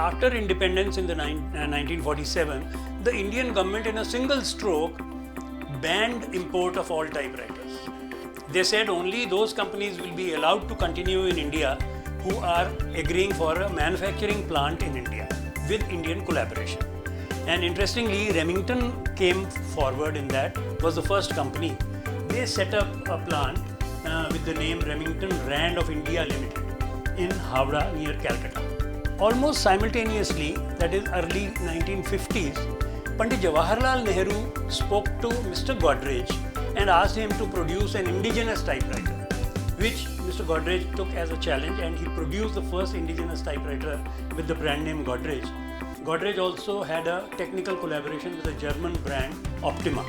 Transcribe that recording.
after independence in the 1947, the Indian government in a single stroke banned import of all typewriters. They said only those companies will be allowed to continue in India who are agreeing for a manufacturing plant in India with Indian collaboration. And interestingly, Remington came forward in that, was the first company. They set up a plant with the name Remington Rand of India Limited in Howrah near Calcutta. Almost simultaneously, that is early 1950s, Pandit Jawaharlal Nehru spoke to Mr. Godrej and asked him to produce an indigenous typewriter, which Mr. Godrej took as a challenge, and he produced the first indigenous typewriter with the brand name Godrej. Godrej also had a technical collaboration with a German brand, Optima.